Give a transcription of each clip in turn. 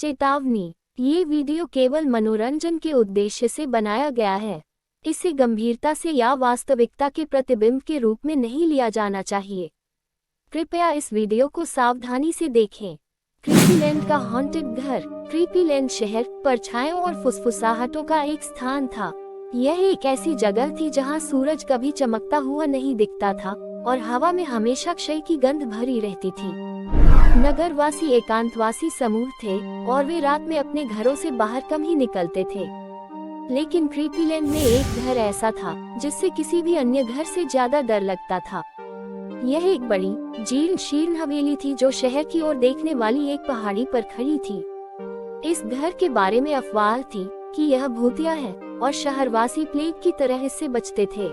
चेतावनी, ये वीडियो केवल मनोरंजन के उद्देश्य से बनाया गया है। इसे गंभीरता से या वास्तविकता के प्रतिबिंब के रूप में नहीं लिया जाना चाहिए। कृपया इस वीडियो को सावधानी से देखें। क्रीपीलैंड का हॉन्टेड घर। क्रीपीलैंड शहर परछाइयों और फुसफुसाहटों का एक स्थान था। यह एक ऐसी जगह थी जहां सूरज कभी चमकता हुआ नहीं दिखता था और हवा में हमेशा क्षय की गंध भरी रहती थी। नगरवासी एकांतवासी समूह थे और वे रात में अपने घरों से बाहर कम ही निकलते थे। लेकिन क्रीपीलैंड में एक घर ऐसा था जिससे किसी भी अन्य घर से ज्यादा डर लगता था। यह एक बड़ी जीर्ण शीर्ण हवेली थी जो शहर की ओर देखने वाली एक पहाड़ी पर खड़ी थी। इस घर के बारे में अफवाह थी कि यह भूतिया है और शहरवासी प्लेग की तरह इससे बचते थे।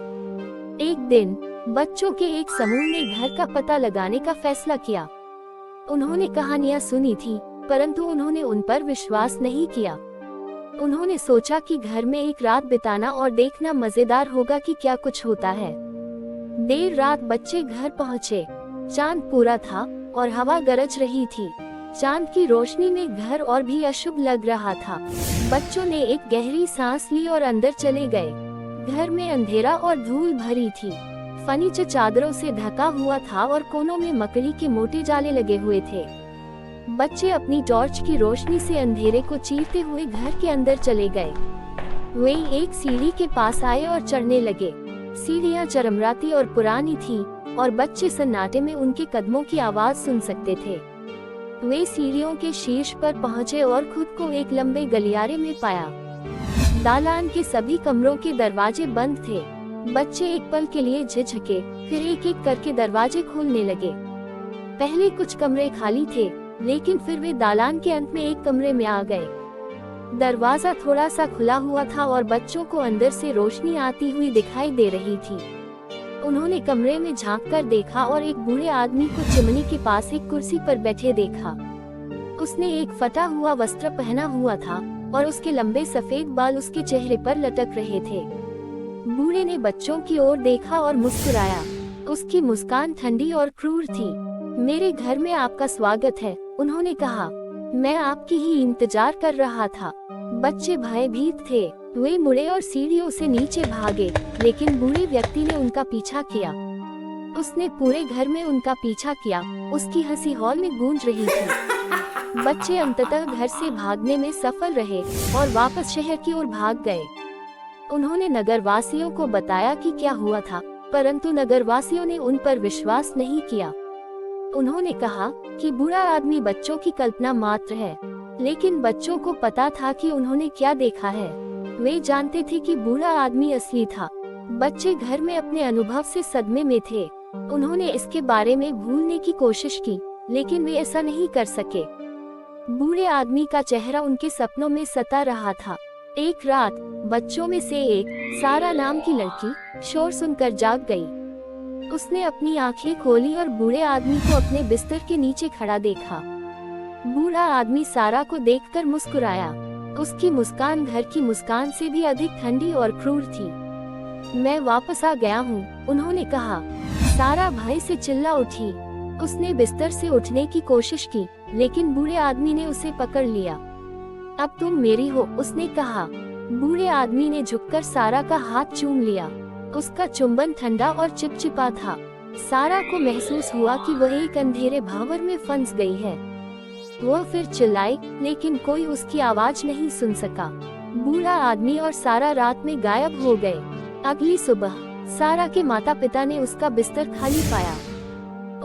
एक दिन बच्चों के एक समूह ने घर का पता लगाने का फैसला किया। उन्होंने कहानियां सुनी थी, परंतु उन्होंने उन पर विश्वास नहीं किया। उन्होंने सोचा कि घर में एक रात बिताना और देखना मजेदार होगा कि क्या कुछ होता है। देर रात बच्चे घर पहुँचे। चांद पूरा था और हवा गरज रही थी। चांद की रोशनी में घर और भी अशुभ लग रहा था। बच्चों ने एक गहरी सांस ली और अंदर चले गए। घर में अंधेरा और धूल भरी थी। फर्नीचर चादरों से ढका हुआ था और कोनों में मकड़ी के मोटे जाले लगे हुए थे। बच्चे अपनी टॉर्च की रोशनी से अंधेरे को चीरते हुए घर के अंदर चले गए। वे एक सीढ़ी के पास आए और चढ़ने लगे। सीढ़ियां चरमराती और पुरानी थी और बच्चे सन्नाटे में उनके कदमों की आवाज सुन सकते थे। वे सीढ़ियों के शीर्ष पर पहुंचे और खुद को एक लंबे गलियारे में पाया। दालान के सभी कमरों के दरवाजे बंद थे। बच्चे एक पल के लिए झिझके, फिर एक एक करके दरवाजे खोलने लगे। पहले कुछ कमरे खाली थे, लेकिन फिर वे दालान के अंत में एक कमरे में आ गए। दरवाजा थोड़ा सा खुला हुआ था और बच्चों को अंदर से रोशनी आती हुई दिखाई दे रही थी। उन्होंने कमरे में झांककर देखा और एक बूढ़े आदमी को चिमनी के पास एक कुर्सी पर बैठे देखा। उसने एक फटा हुआ वस्त्र पहना हुआ था और उसके लंबे सफेद बाल उसके चेहरे पर लटक रहे थे। बूढ़े ने बच्चों की ओर देखा और मुस्कुराया। उसकी मुस्कान ठंडी और क्रूर थी। मेरे घर में आपका स्वागत है, उन्होंने कहा। मैं आपकी ही इंतजार कर रहा था। बच्चे भयभीत थे। वे मुड़े और सीढ़ियों से नीचे भागे, लेकिन बूढ़े व्यक्ति ने उनका पीछा किया। उसने पूरे घर में उनका पीछा किया। उसकी हंसी हॉल में गूंज रही थी। बच्चे अंततः घर से भागने में सफल रहे और वापस शहर की ओर भाग गए। उन्होंने नगरवासियों को बताया कि क्या हुआ था, परंतु नगरवासियों ने उन पर विश्वास नहीं किया। उन्होंने कहा कि बूढ़ा आदमी बच्चों की कल्पना मात्र है, लेकिन बच्चों को पता था कि उन्होंने क्या देखा है। वे जानते थे कि बूढ़ा आदमी असली था। बच्चे घर में अपने अनुभव से सदमे में थे। उन्होंने इसके बारे में भूलने की कोशिश की, लेकिन वे ऐसा नहीं कर सके। बूढ़े आदमी का चेहरा उनके सपनों में सता रहा था। एक रात बच्चों में से एक, सारा नाम की लड़की, शोर सुनकर जाग गई। उसने अपनी आंखें खोली और बूढ़े आदमी को अपने बिस्तर के नीचे खड़ा देखा। बूढ़ा आदमी सारा को देखकर मुस्कुराया। उसकी मुस्कान घर की मुस्कान से भी अधिक ठंडी और क्रूर थी। मैं वापस आ गया हूँ, उन्होंने कहा। सारा भय से चिल्ला उठी। उसने बिस्तर से उठने की कोशिश की, लेकिन बूढ़े आदमी ने उसे पकड़ लिया। अब तुम मेरी हो, उसने कहा। बूढ़े आदमी ने झुककर सारा का हाथ चूम लिया। उसका चुंबन ठंडा और चिपचिपा था। सारा को महसूस हुआ कि वह एक अंधेरे भंवर में फंस गई है। वह फिर चिल्लाई, लेकिन कोई उसकी आवाज नहीं सुन सका। बूढ़ा आदमी और सारा रात में गायब हो गए। अगली सुबह सारा के माता पिता ने उसका बिस्तर खाली पाया।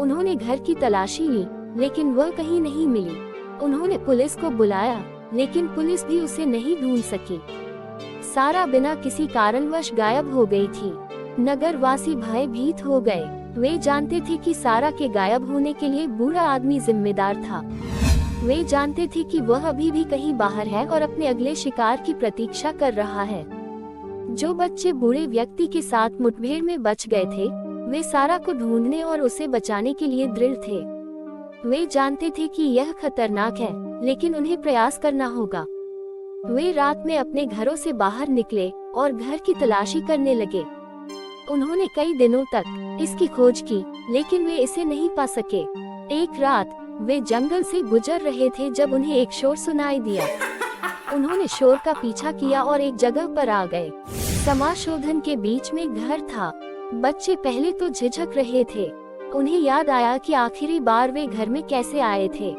उन्होंने घर की तलाशी ली, लेकिन वह कहीं नहीं मिली। उन्होंने पुलिस को बुलाया, लेकिन पुलिस भी उसे नहीं ढूंढ सकी। सारा बिना किसी कारणवश गायब हो गई थी। नगरवासी भयभीत हो गए। वे जानते थे कि सारा के गायब होने के लिए बूढ़ा आदमी जिम्मेदार था। वे जानते थे कि वह अभी भी कहीं बाहर है और अपने अगले शिकार की प्रतीक्षा कर रहा है। जो बच्चे बूढ़े व्यक्ति के साथ मुठभेड़ में बच गए थे, वे सारा को ढूंढने और उसे बचाने के लिए दृढ़ थे। वे जानते थे कि यह खतरनाक है, लेकिन उन्हें प्रयास करना होगा। वे रात में अपने घरों से बाहर निकले और घर की तलाशी करने लगे। उन्होंने कई दिनों तक इसकी खोज की, लेकिन वे इसे नहीं पा सके। एक रात वे जंगल से गुजर रहे थे जब उन्हें एक शोर सुनाई दिया। उन्होंने शोर का पीछा किया और एक जगह पर आ गए। समाशोधन के बीच में घर था। बच्चे पहले तो झिझक रहे थे। उन्हें याद आया कि आखिरी बार वे घर में कैसे आए थे,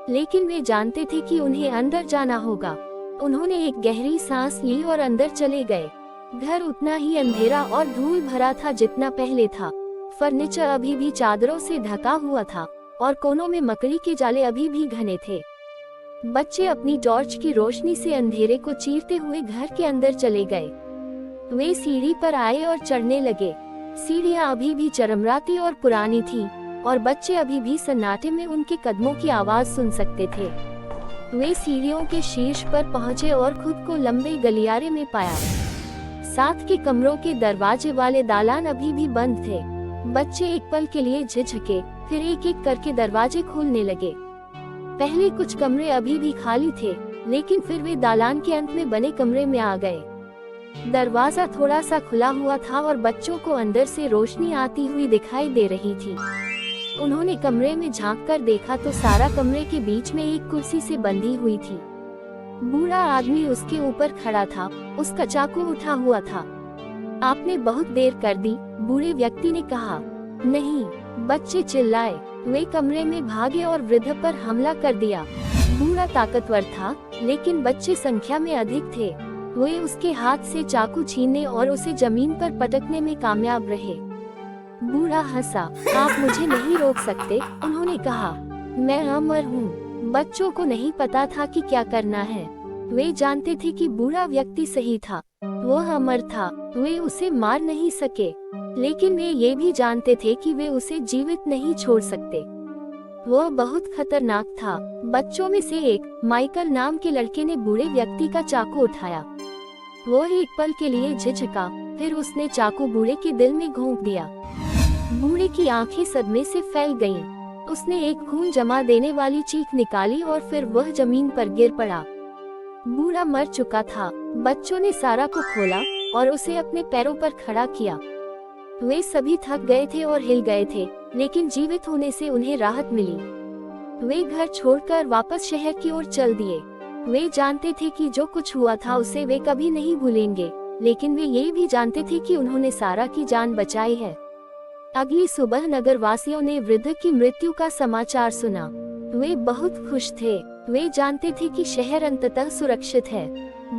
लेकिन वे जानते थे कि उन्हें अंदर जाना होगा। उन्होंने एक गहरी सांस ली और अंदर चले गए। घर उतना ही अंधेरा और धूल भरा था जितना पहले था। फर्नीचर अभी भी चादरों से ढका हुआ था और कोनों में मकड़ी के जाले अभी भी घने थे। बच्चे अपनी टॉर्च की रोशनी से अंधेरे को चीरते हुए घर के अंदर चले गए। वे सीढ़ी पर आए और चढ़ने लगे। सीढ़ियां अभी भी चरमराती और पुरानी थीं, और बच्चे अभी भी सन्नाटे में उनके कदमों की आवाज सुन सकते थे। वे सीढ़ियों के शीर्ष पर पहुंचे और खुद को लंबे गलियारे में पाया। साथ के कमरों के दरवाजे वाले दालान अभी भी बंद थे। बच्चे एक पल के लिए झिझके, फिर एक एक करके दरवाजे खोलने लगे। पहले कुछ कमरे अभी भी खाली थे, लेकिन फिर वे दालान के अंत में बने कमरे में आ गए। दरवाजा थोड़ा सा खुला हुआ था और बच्चों को अंदर से रोशनी आती हुई दिखाई दे रही थी। उन्होंने कमरे में झांककर देखा तो सारा कमरे के बीच में एक कुर्सी से बंधी हुई थी। बूढ़ा आदमी उसके ऊपर खड़ा था। उसका चाकू उठा हुआ था। आपने बहुत देर कर दी, बूढ़े व्यक्ति ने कहा। नहीं, बच्चे चिल्लाए। वे कमरे में भागे और वृद्ध पर हमला कर दिया। बूढ़ा ताकतवर था, लेकिन बच्चे संख्या में अधिक थे। वे उसके हाथ से चाकू छीनने और उसे जमीन पर पटकने में कामयाब रहे। बूढ़ा हंसा। आप मुझे नहीं रोक सकते, उन्होंने कहा। मैं अमर हूँ। बच्चों को नहीं पता था कि क्या करना है। वे जानते थे कि बूढ़ा व्यक्ति सही था। वह अमर था। वे उसे मार नहीं सके, लेकिन वे ये भी जानते थे कि वे उसे जीवित नहीं छोड़ सकते। वह बहुत खतरनाक था। बच्चों में से एक, माइकल नाम के लड़के ने बूढ़े व्यक्ति का चाकू उठाया। वह एक पल के लिए झिझका, फिर उसने चाकू बूढ़े के दिल में घोंप दिया। बूढ़े की आंखें सदमे से फैल गईं। उसने एक खून जमा देने वाली चीख निकाली और फिर वह जमीन पर गिर पड़ा। बूढ़ा मर चुका था। बच्चों ने सारा को खोला और उसे अपने पैरों पर खड़ा किया। वे सभी थक गए थे और हिल गए थे, लेकिन जीवित होने से उन्हें राहत मिली। वे घर छोड़कर वापस शहर की ओर चल दिए। वे जानते थे कि जो कुछ हुआ था उसे वे कभी नहीं भूलेंगे, लेकिन वे ये भी जानते थे कि उन्होंने सारा की जान बचाई है। अगली सुबह नगरवासियों ने वृद्ध की मृत्यु का समाचार सुना। वे बहुत खुश थे। वे जानते थे कि शहर अंततः सुरक्षित है।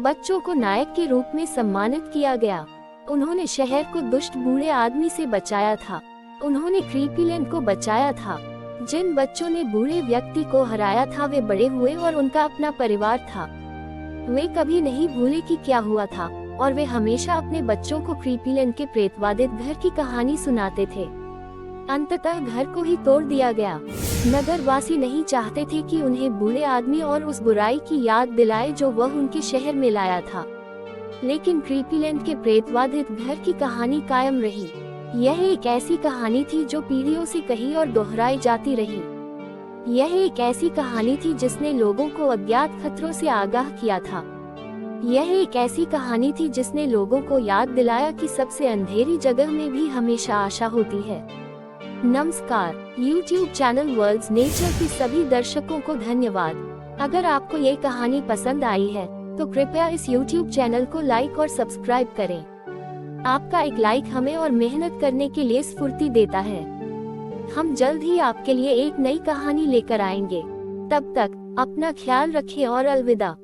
बच्चों को नायक के रूप में सम्मानित किया गया। उन्होंने शहर को दुष्ट बूढ़े आदमी से बचाया था। उन्होंने क्रीपीलैंड को बचाया था। जिन बच्चों ने बूढ़े व्यक्ति को हराया था वे बड़े हुए और उनका अपना परिवार था। वे कभी नहीं भूले कि क्या हुआ था, और वे हमेशा अपने बच्चों को क्रीपीलैंड के प्रेतवादित घर की कहानी सुनाते थे। अंततः घर को ही तोड़ दिया गया। नगरवासी नहीं चाहते थे कि उन्हें बूढ़े आदमी और उस बुराई की याद दिलाए जो वह उनके शहर में लाया था, लेकिन क्रीपीलैंड के प्रेतवादित घर की कहानी कायम रही। यह एक ऐसी कहानी थी जो पीढ़ियों से कही और दोहराई जाती रही। यह एक ऐसी कहानी थी जिसने लोगों को अज्ञात खतरों से आगाह किया था। यह एक ऐसी कहानी थी जिसने लोगों को याद दिलाया कि सबसे अंधेरी जगह में भी हमेशा आशा होती है। नमस्कार, YouTube चैनल वर्ल्ड्स नेचर के सभी दर्शकों को धन्यवाद। अगर आपको ये कहानी पसंद आई है तो कृपया इस YouTube चैनल को लाइक और सब्सक्राइब करें। आपका एक लाइक हमें और मेहनत करने के लिए स्फूर्ति देता है। हम जल्द ही आपके लिए एक नई कहानी लेकर आएंगे। तब तक अपना ख्याल रखें और अलविदा।